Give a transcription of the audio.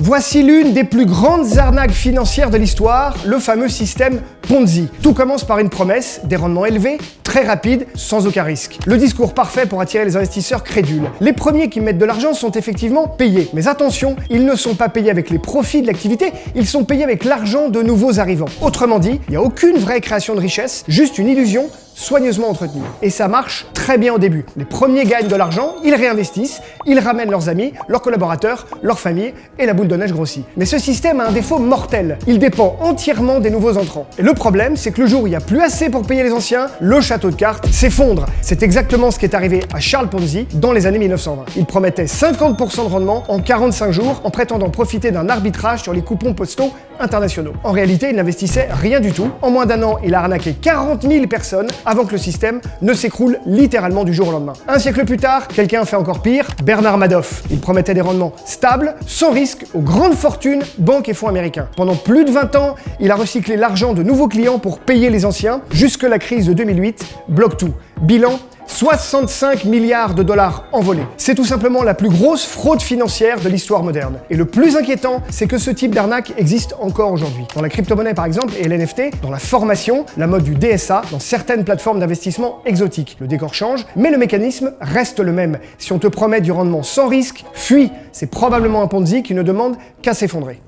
Voici l'une des plus grandes arnaques financières de l'histoire, le fameux système Ponzi. Tout commence par une promesse, des rendements élevés, très rapides, sans aucun risque. Le discours parfait pour attirer les investisseurs crédules. Les premiers qui mettent de l'argent sont effectivement payés. Mais attention, ils ne sont pas payés avec les profits de l'activité, ils sont payés avec l'argent de nouveaux arrivants. Autrement dit, il n'y a aucune vraie création de richesse, juste une illusion soigneusement entretenue. Et ça marche très bien au début. Les premiers gagnent de l'argent, ils réinvestissent, ils ramènent leurs amis, leurs collaborateurs, leur famille, et la boule de neige grossit. Mais ce système a un défaut mortel. Il dépend entièrement des nouveaux entrants. Et le problème, c'est que le jour où il n'y a plus assez pour payer les anciens, le château de cartes s'effondre. C'est exactement ce qui est arrivé à Charles Ponzi dans les années 1920. Il promettait 50% de rendement en 45 jours en prétendant profiter d'un arbitrage sur les coupons postaux internationaux. En réalité, il n'investissait rien du tout. En moins d'un an, il a arnaqué 40 000 personnes avant que le système ne s'écroule littéralement du jour au lendemain. Un siècle plus tard, quelqu'un fait encore pire, Bernard Madoff. Il promettait des rendements stables, sans risque, aux grandes fortunes, banques et fonds américains. Pendant plus de 20 ans, il a recyclé l'argent de nouveaux clients pour payer les anciens, jusque la crise de 2008 bloque tout. Bilan, 65 milliards de dollars envolés. C'est tout simplement la plus grosse fraude financière de l'histoire moderne. Et le plus inquiétant, c'est que ce type d'arnaque existe encore aujourd'hui. Dans la crypto-monnaie par exemple et l'NFT, dans la formation, la mode du DSA, dans certaines plateformes d'investissement exotiques. Le décor change, mais le mécanisme reste le même. Si on te promet du rendement sans risque, fuis. C'est probablement un Ponzi qui ne demande qu'à s'effondrer.